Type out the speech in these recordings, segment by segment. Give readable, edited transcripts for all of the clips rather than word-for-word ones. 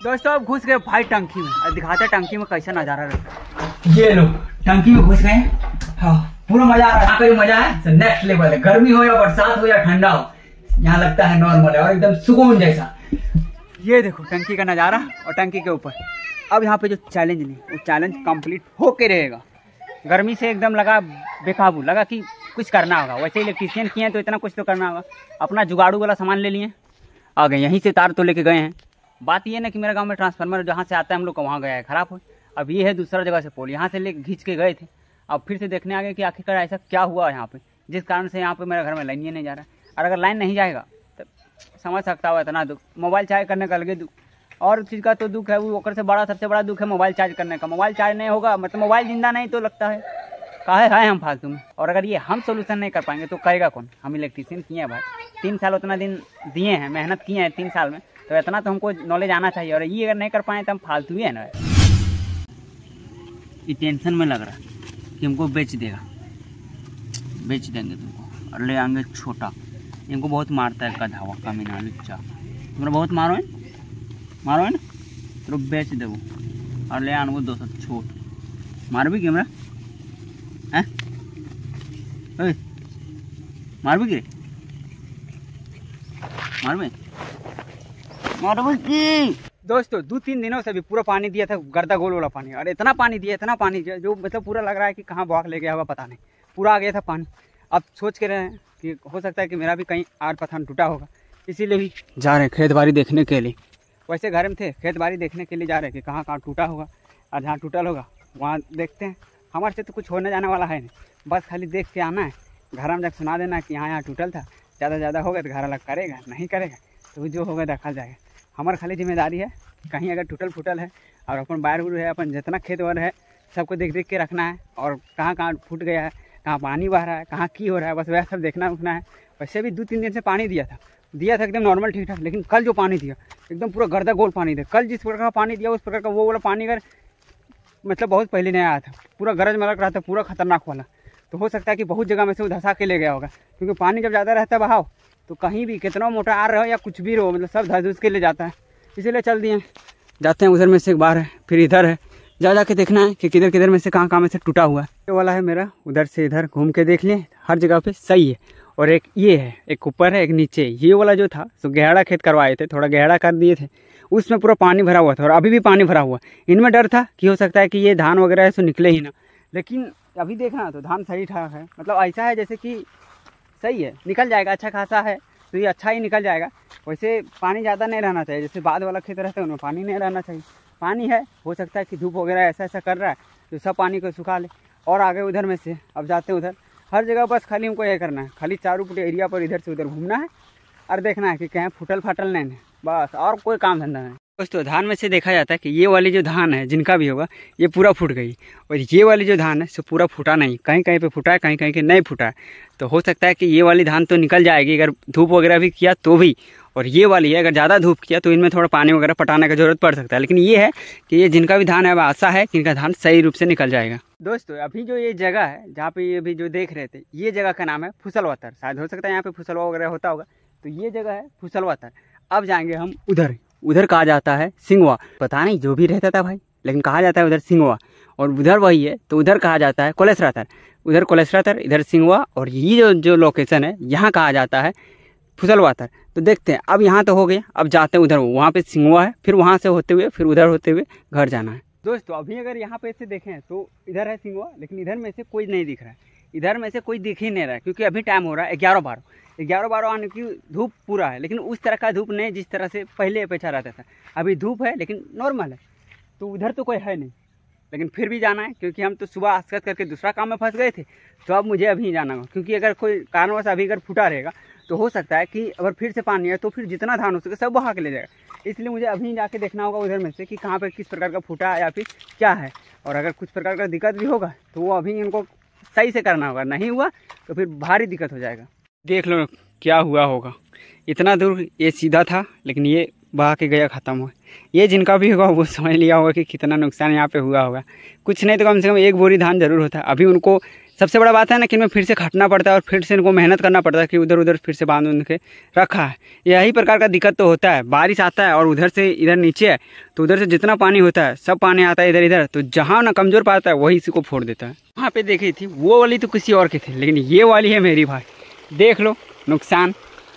दोस्तों अब घुस गए भाई टंकी में। अब दिखाते हैं टंकी में कैसा नजारा रहता है। ये लो टंकी में घुस गए। हाँ पूरा मजा आ रहा है। यहाँ पे मजा है नेक्स्ट लेवल है। गर्मी हो या बरसात हो या ठंडा हो, यहाँ लगता है नॉर्मल है और एकदम सुकून जैसा। ये देखो टंकी का नजारा और टंकी के ऊपर। अब यहाँ पे जो चैलेंज नहीं, वो चैलेंज कंप्लीट होके रहेगा। गर्मी से एकदम लगा बेकाबू, लगा कि कुछ करना होगा। वैसे इलेक्ट्रीशियन किए हैं तो इतना कुछ तो करना होगा। अपना जुगाड़ू वाला सामान ले लिए, आ गए। यहीं से तार तो लेके गए हैं। बात ये ना कि मेरे गांव में ट्रांसफार्मर जहाँ से आता है हम लोग का वहाँ गया है, खराब हो। अब ये है दूसरा जगह से पोल, यहाँ से ले खींच के गए थे। अब फिर से देखने आ गए कि आखिरकार ऐसा क्या हुआ यहाँ पे, जिस कारण से यहाँ पे मेरे घर में लाइन ही नहीं जा रहा है। और अगर लाइन नहीं जाएगा तो समझ सकता हो इतना दुख। मोबाइल चार्ज करने का अलग दुख, और चीज़ का तो दुख है वो ओकर से बड़ा, सबसे बड़ा दुख है मोबाइल चार्ज करने का। मोबाइल चार्ज नहीं होगा मतलब मोबाइल जिंदा नहीं तो लगता है काहे है हम फालतू में। और अगर ये हम सोल्यूशन नहीं कर पाएंगे तो करेगा कौन। हम इलेक्ट्रीशियन किए हैं भाई, 3 साल उतना दिन दिए हैं, मेहनत किए हैं 3 साल में, तो इतना तो हमको नॉलेज आना चाहिए। और ये अगर नहीं कर पाए तो हम फालतू ही है ना। ये टेंशन में लग रहा है कि हमको बेच देगा, बेच देंगे तुमको और ले आएंगे छोटा। इनको बहुत मारता है गधा हुआ कमीना लुच्चा। तुम्हारा बहुत मारो है ना तो बेच देवो और ले आने 200 छोट। मार भी कैमरा है मार भी गिरे मार की। दोस्तों 2-3 दिनों से भी पूरा पानी दिया था, गर्दा गोल वाला पानी। और इतना पानी दिया, इतना पानी जो मतलब पूरा लग रहा है कि कहाँ बहाक ले गया होगा पता नहीं। पूरा आ गया था पानी। अब सोच के रहे हैं कि हो सकता है कि मेरा भी कहीं आड़ पठान टूटा होगा, इसीलिए भी जा रहे हैं खेत बाड़ी देखने के लिए। वैसे घर में थे, खेत बाड़ी देखने के लिए जा रहे हैं कि कहाँ कहाँ टूटा होगा और जहाँ टूटल होगा वहाँ देखते हैं। हमारे से तो कुछ होने जाने वाला है नहीं, बस खाली देख के आना है। घर में जाकर सुना देना कि यहाँ टूटल था, ज़्यादा होगा तो घर अलग करेगा, नहीं करेगा तो जो होगा देखा जाएगा। हमारी खाली जिम्मेदारी है कहीं अगर टूटल फूटल है और अपन बाहर उड़ है, अपन जितना खेत वर है सबको देख के रखना है। और कहाँ कहाँ फूट गया है, कहाँ पानी बह रहा है, कहाँ की हो रहा है, बस वह सब देखना उठना है। वैसे भी 2-3 दिन से पानी दिया था एकदम नॉर्मल ठीक ठाक। लेकिन कल जो पानी दिया एकदम पूरा गर्दा गोल पानी दिया। कल जिस प्रकार का पानी दिया उस प्रकार का वो वाला पानी अगर मतलब बहुत पहले नहीं आया था, पूरा गरज में लग रहा था, पूरा खतरनाक वाला। तो हो सकता है कि बहुत जगह में से वो धंसा के ले गया होगा, क्योंकि पानी जब ज़्यादा रहता है बहाव तो कहीं भी कितना मोटा आ रहा हो या कुछ भी रहो, मतलब सब धस के ले जाता है। इसीलिए चल दिए, जाते हैं। उधर में से एक बार है, फिर इधर है, जा के देखना है कि किधर में से कहाँ में से टूटा हुआ है। ये वाला है मेरा, उधर से इधर घूम के देख लिए, हर जगह पे सही है। और एक ये है, एक ऊपर है एक नीचे। ये वाला जो था तो गहरा खेत करवाए थे, थोड़ा गहरा कर दिए थे, उसमें पूरा पानी भरा हुआ था और अभी भी पानी भरा हुआ। इनमें डर था कि हो सकता है कि ये धान वगैरह है सो निकले ही ना, लेकिन अभी देखना तो धान सही ठाक है। मतलब ऐसा है जैसे कि सही है, निकल जाएगा, अच्छा खासा है तो ये अच्छा ही निकल जाएगा। वैसे पानी ज़्यादा नहीं रहना चाहिए, जैसे बाद वाला खेत रहता है उनमें पानी नहीं रहना चाहिए। पानी है, हो सकता है कि धूप वगैरह ऐसा कर रहा है तो सब पानी को सुखा ले। और आगे उधर में से अब जाते हैं उधर। हर जगह बस खाली हमको यह करना है, खाली चारों पूरे एरिया पर इधर से उधर घूमना है और देखना है कि कहीं फूटल फाटल नहीं है, बस और कोई काम धंधा नहीं। दोस्तों धान में से देखा जाता है कि ये वाली जो धान है जिनका भी होगा ये पूरा फूट गई, और ये वाली जो धान है सो पूरा फूटा नहीं, कहीं कहीं पे फूटा है, कहीं कहीं के नहीं फूटा है। तो हो सकता है कि ये वाली धान तो निकल जाएगी अगर धूप वगैरह भी किया तो भी, और ये वाली है अगर ज़्यादा धूप किया तो इनमें थोड़ा पानी वगैरह पटाने की जरूरत पड़ सकता है। लेकिन ये है कि ये जिनका भी धान है अब आशा है कि इनका धान सही रूप से निकल जाएगा। दोस्तों अभी जो ये जगह है जहाँ पे ये भी जो देख रहे थे, ये जगह का नाम है फुसलवातर। शायद हो सकता है यहाँ पे फुसलवा वगैरह होता होगा, तो ये जगह है फुसलवातर। अब जाएंगे हम उधर कहा जाता है सिंगवा, पता नहीं जो भी रहता था भाई, लेकिन कहा जाता है उधर सिंगवा। और उधर वही है तो उधर कहा जाता है कोलेसरातर। उधर कोलेसरातर, इधर सिंगवा, और ये जो लोकेशन है यहाँ कहा जाता है फुसलवातर। तो देखते हैं, अब यहाँ तो हो गया, अब जाते हैं उधर, वहाँ पे सिंगवा है, फिर वहाँ से होते हुए फिर उधर होते हुए घर जाना है। दोस्तों अभी अगर यहाँ पे से देखें तो इधर है सिंगवा, लेकिन इधर में से कोई नहीं दिख रहा है, इधर में से कोई दिख ही नहीं रहा है, क्योंकि अभी टाइम हो रहा है 11-12 आने की धूप पूरा है। लेकिन उस तरह का धूप नहीं जिस तरह से पहले अपेक्षा रहता था। अभी धूप है लेकिन नॉर्मल है, तो उधर तो कोई है नहीं, लेकिन फिर भी जाना है क्योंकि हम तो सुबह आस्कत करके दूसरा काम में फंस गए थे। तो अब मुझे अभी जाना होगा, क्योंकि अगर कोई कारणवश अभी अगर फूटा रहेगा तो हो सकता है कि अगर फिर से पानी है तो फिर जितना धान हो सके सब बहा के ले जाएगा। इसलिए मुझे अभी जाके देखना होगा उधर में से कि कहाँ पे किस प्रकार का फूटा है या फिर क्या है। और अगर कुछ प्रकार का दिक्कत भी होगा तो वो अभी इनको सही से करना होगा, नहीं हुआ तो फिर भारी दिक्कत हो जाएगा। देख लो क्या हुआ होगा, इतना दूर ये सीधा था लेकिन ये बहा के गया, ख़त्म हुआ। ये जिनका भी होगा वो समझ लिया होगा कि कितना नुकसान यहाँ पे हुआ होगा। कुछ नहीं तो कम से कम 1 बोरी धान जरूर होता है। अभी उनको सबसे बड़ा बात है ना कि इनमें फिर से खटना पड़ता है और फिर से इनको मेहनत करना पड़ता है कि उधर उधर फिर से बांध उंध के रखा है। यही प्रकार का दिक्कत तो होता है, बारिश आता है और उधर से इधर नीचे है तो उधर से जितना पानी होता है सब पानी आता है इधर इधर, तो जहाँ ना कमज़ोर पाता है वही इसी को फोड़ देता है। वहाँ पे देखी थी वो वाली तो किसी और की थी, लेकिन ये वाली है मेरी भाई। देख लो नुकसान,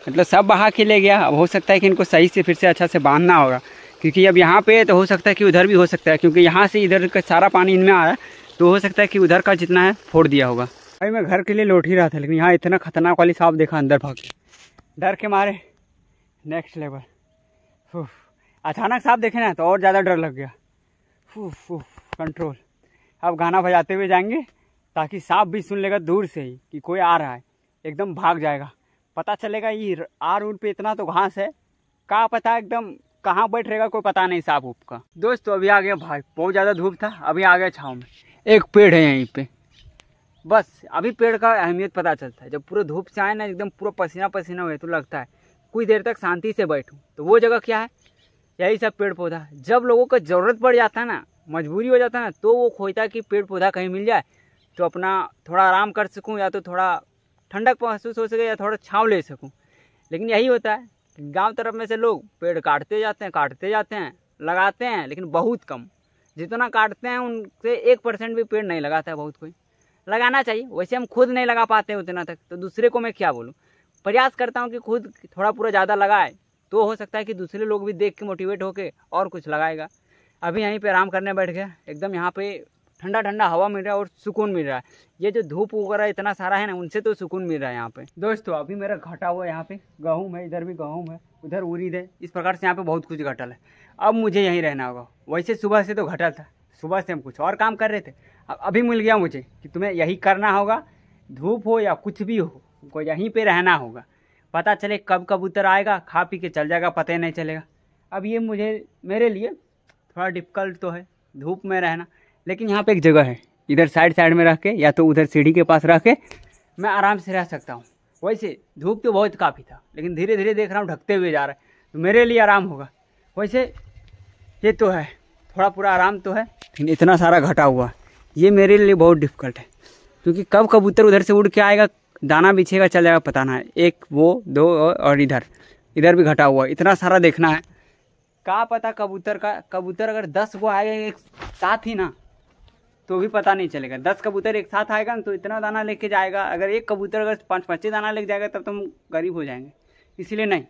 मतलब सब बहा के ले गया। अब हो सकता है कि इनको सही से फिर से अच्छा से बांधना होगा, क्योंकि अब यहाँ पे तो हो सकता है कि उधर भी हो सकता है, क्योंकि यहाँ से इधर का सारा पानी इनमें आ रहा है तो हो सकता है कि उधर का जितना है फोड़ दिया होगा। भाई मैं घर के लिए लौट ही रहा था, लेकिन यहाँ इतना खतरनाक वाली सांप देखा अंदर भाग के, डर के मारे नेक्स्ट लेवल। अचानक सांप देखे ना तो और ज़्यादा डर लग गया। कंट्रोल। अब गाना बजाते हुए जाएंगे ताकि सांप भी सुन लेगा दूर से ही कि कोई आ रहा है, एकदम भाग जाएगा। पता चलेगा ये आर उर पे इतना तो घास है, क्या पता एकदम कहाँ बैठ रहेगा कोई पता नहीं सांप उप का। दोस्तों अभी आ गया भाई, बहुत ज़्यादा धूप था, अभी आ गया छाँव में। एक पेड़ है यहीं पे, बस अभी पेड़ का अहमियत पता चलता है। जब पूरा धूप से आए ना एकदम पूरा पसीना पसीना हुए तो लगता है कुछ देर तक शांति से बैठूं। तो वो जगह क्या है, यही सब पेड़ पौधा। जब लोगों को ज़रूरत पड़ जाता है ना, मजबूरी हो जाता है ना, तो वो खोजता है कि पेड़ पौधा कहीं मिल जाए तो अपना थोड़ा आराम कर सकूँ, या तो थोड़ा ठंडक महसूस हो सके, या थोड़ा छाँव ले सकूँ। लेकिन यही होता है कि गाँव तरफ में से लोग पेड़ काटते जाते हैं लगाते हैं, लेकिन बहुत कम। जितना काटते हैं उनसे 1% भी पेड़ नहीं लगाता है बहुत कोई। लगाना चाहिए, वैसे हम खुद नहीं लगा पाते उतना तक, तो दूसरे को मैं क्या बोलूँ। प्रयास करता हूँ कि खुद थोड़ा पूरा ज़्यादा लगाए, तो हो सकता है कि दूसरे लोग भी देख के मोटिवेट होके और कुछ लगाएगा। अभी यहीं पे आराम करने बैठ गया, एकदम यहाँ पे ठंडा ठंडा हवा मिल रहा है और सुकून मिल रहा है। ये जो धूप वगैरह इतना सारा है ना, उनसे तो सुकून मिल रहा है यहाँ पे। दोस्तों अभी मेरा घटा हुआ यहाँ पे गेहूँ है, इधर भी गेहूँ है, उधर उड़ीद है, इस प्रकार से यहाँ पे बहुत कुछ घटल है। अब मुझे यहीं रहना होगा। वैसे सुबह से तो घटल था, सुबह से हम कुछ और काम कर रहे थे, अब अभी मिल गया मुझे कि तुम्हें यही करना होगा, धूप हो या कुछ भी हो, तुमको यहीं पे रहना होगा। पता चले कब कबूतर आएगा, खा पी के चल जाएगा, पता ही नहीं चलेगा। अब ये मेरे लिए थोड़ा डिफ़िकल्ट तो है धूप में रहना, लेकिन यहाँ पे एक जगह है, इधर साइड में रह के या तो उधर सीढ़ी के पास रह के मैं आराम से रह सकता हूँ। वैसे धूप तो बहुत काफ़ी था, लेकिन धीरे धीरे देख रहा हूँ ढकते हुए जा रहा है, तो मेरे लिए आराम होगा। वैसे ये तो है, थोड़ा पूरा आराम तो है, लेकिन इतना सारा घटा हुआ ये मेरे लिए बहुत डिफ़िकल्ट है, क्योंकि कब कबूतर उधर से उड़ के आएगा, दाना बिछेगा, चल जाएगा, पता ना है। एक वो दो और इधर भी घटा हुआ, इतना सारा देखना है। क्या पता कबूतर अगर 10 गो आएगा एक साथ ही ना, तो भी पता नहीं चलेगा। 10 कबूतर एक साथ आएगा तो इतना दाना लेके जाएगा। अगर एक कबूतर अगर 5-5 दाना लेके जाएगा तब तो हम गरीब हो जाएंगे। इसलिए नहीं,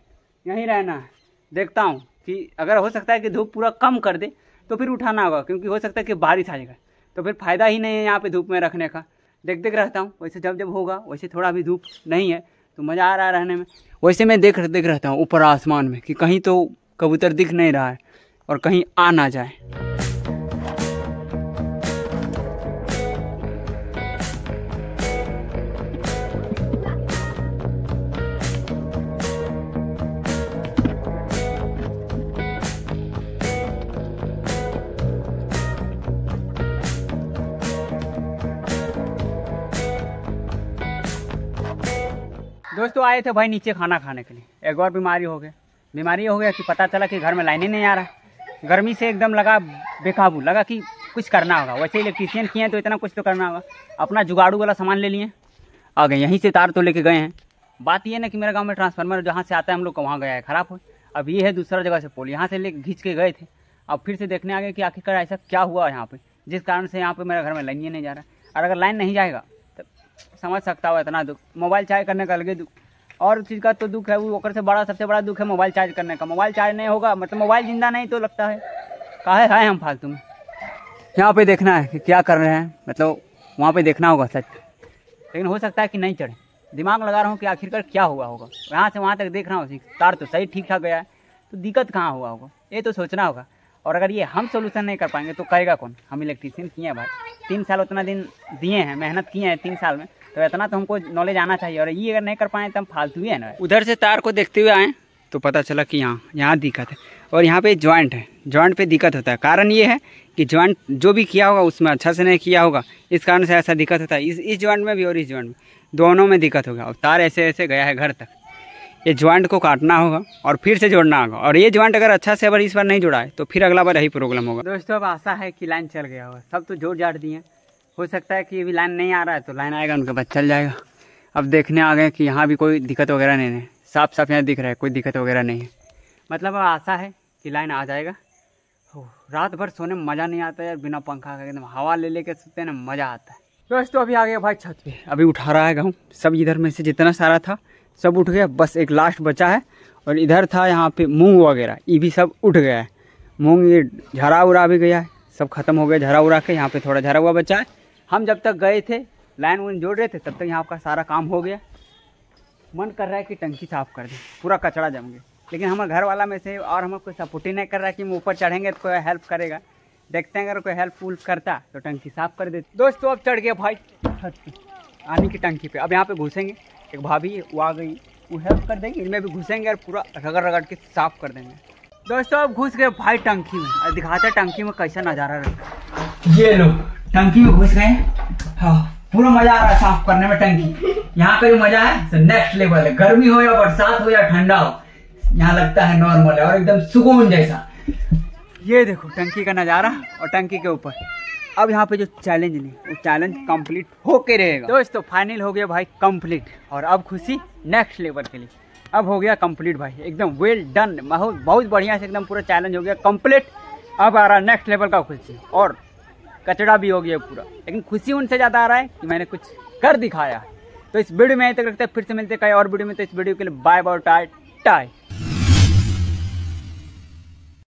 यहीं रहना है। देखता हूँ कि अगर हो सकता है कि धूप पूरा कम कर दे तो फिर उठाना होगा, क्योंकि हो सकता है कि बारिश आ जाएगा, तो फिर फ़ायदा ही नहीं है यहाँ पे धूप में रखने का। देख रहता हूँ, वैसे जब होगा, वैसे थोड़ा भी धूप नहीं है तो मज़ा आ रहा है रहने में। वैसे मैं देख रहता हूँ ऊपर आसमान में कि कहीं तो कबूतर दिख नहीं रहा है और कहीं आ ना जाए। दोस्तों आए थे भाई नीचे खाना खाने के लिए, एक और बीमारी हो गया कि पता चला कि घर में लाइन ही नहीं आ रहा। गर्मी से एकदम लगा बेकाबू, लगा कि कुछ करना होगा। वैसे इलेक्ट्रीशियन किए हैं तो इतना कुछ तो करना होगा। अपना जुगाड़ू वाला सामान ले लिए, आ गए, यहीं से तार तो लेके गए हैं। बात ये ना कि मेरे गांव में ट्रांसफार्मर जहाँ से आता है हम लोग का वहाँ गया है, ख़राब हो। अब ये है दूसरा जगह से पोल, यहाँ से ले घींच के गए थे। अब फिर से देखने आ गए कि आखिरकार ऐसा क्या हुआ यहाँ पे, जिस कारण से यहाँ पे मेरे घर में लाइन ही नहीं जा रहा है। और अगर लाइन नहीं जाएगा तो समझ सकता हो इतना दुख। मोबाइल चार्ज करने का अलगे दुख, और चीज़ का तो दुख है, वो ओकर से बड़ा सबसे बड़ा दुख है मोबाइल चार्ज करने का। मोबाइल चार्ज नहीं होगा मतलब मोबाइल जिंदा नहीं तो लगता है काहे है हम फालतू में। यहाँ पे देखना है कि क्या कर रहे हैं, मतलब वहाँ पे देखना होगा सच, लेकिन हो सकता है कि नहीं चढ़े। दिमाग लगा रहा हूँ कि आखिरकार क्या हुआ होगा। यहाँ से वहाँ तक देख रहा हूँ तार तो सही ठीक ठाक गया है, तो दिक्कत कहाँ हुआ होगा ये तो सोचना होगा। और अगर ये हम सोल्यूशन नहीं कर पाएंगे तो करेगा कौन। हम इलेक्ट्रीशियन किए हैं भाई, 3 साल उतना दिन दिए हैं, मेहनत किए हैं 3 साल में, तो इतना तो हमको नॉलेज आना चाहिए। और ये अगर नहीं कर पाए तो हम फालतू ही है ना। उधर से तार को देखते हुए आए तो पता चला कि यहाँ दिक्कत है, और यहाँ पे जॉइंट है, जॉइंट पे दिक्कत होता है। कारण ये है कि जॉइंट जो भी किया होगा उसमें अच्छा से नहीं किया होगा, इस कारण से ऐसा दिक्कत होता है। इस जॉइंट में भी और इस जॉइंट में, दोनों में दिक्कत होगा। और तार ऐसे गया है घर तक। ये जॉइंट को काटना होगा और फिर से जोड़ना होगा, और ये जॉइंट अगर अच्छा से अगर इस बार नहीं जोड़ा है तो फिर अगला बार यही प्रॉब्लम होगा। दोस्तों अब आशा है कि लाइन चल गया होगा, सब तो जोड़ जाड़ दिए, हो सकता है कि अभी लाइन नहीं आ रहा है, तो लाइन आएगा उनके बाद चल जाएगा। अब देखने आ गए कि यहाँ भी कोई दिक्कत वगैरह नहीं है, साफ साफ यहाँ दिख रहा है, कोई दिक्कत वगैरह नहीं है। मतलब आशा है कि लाइन आ जाएगा। रात भर सोने में मज़ा नहीं आता यार, बिना पंखा का एकदम हवा ले लेके सोते हैं ना, मज़ा आता है। दोस्तों अभी आ गया भाई छत पे, अभी उठा रहा है गेहूँ। सब इधर में से जितना सारा था सब उठ गया, बस एक लास्ट बचा है। और इधर था यहाँ पे मूंग वगैरह, ये भी सब उठ गया है। मूंग ये झरा उरा भी गया है, सब खत्म हो गया झरा उरा के। यहाँ पे थोड़ा झरा हुआ बचा है। हम जब तक गए थे लाइन वाइन जोड़ रहे थे, तब तक यहाँ का सारा काम हो गया। मन कर रहा है कि टंकी साफ़ कर दें, पूरा कचरा जम गया। लेकिन हमारे घर वाला में से और हमें कोई सपोर्ट ही नहीं कर रहा है कि हम ऊपर चढ़ेंगे तो कोई हेल्प करेगा। देखते हैं अगर कोई हेल्प वुल्प करता तो टंकी साफ़ कर देते। दोस्तों अब चढ़ गया भाई छत पे, आने की टंकी पे। अब यहाँ पे घुसेंगे, एक भाभी वो आ गई, वो हेल्प कर देंगे। इनमें भी घुसेंगे और पूरा रगड़ रगड़ के साफ़ कर देंगे। दोस्तों अब घुस गए भाई टंकी में, और दिखाते हैं टंकी में कैसा नज़ारा रहता है। ये लो टंकी में घुस गए। हाँ पूरा मज़ा आ रहा है साफ़ करने में टंकी। यहाँ का जो मज़ा है तो नेक्स्ट लेवल है। गर्मी हो या बरसात हो या ठंडा हो, यहाँ लगता है नॉर्मल है और एकदम सुकून जैसा। ये देखो टंकी का नज़ारा और टंकी के ऊपर। अब यहाँ पे जो चैलेंज नहीं, वो चैलेंज कंप्लीट होके रहेगा। दोस्तों फाइनल हो गया भाई कंप्लीट, और अब खुशी नेक्स्ट लेवल के लिए। अब हो गया कंप्लीट भाई, एकदम वेल डन, बहुत बढ़िया से एकदम पूरा चैलेंज हो गया कंप्लीट। अब आ रहा है नेक्स्ट लेवल का खुशी, और कचरा भी हो गया पूरा। लेकिन खुशी उनसे ज़्यादा आ रहा है कि मैंने कुछ कर दिखाया। तो इस वीडियो में तक रखते हैं, फिर से मिलते हैं कई और वीडियो में। तो इस वीडियो के लिए बाय बाय टाटा।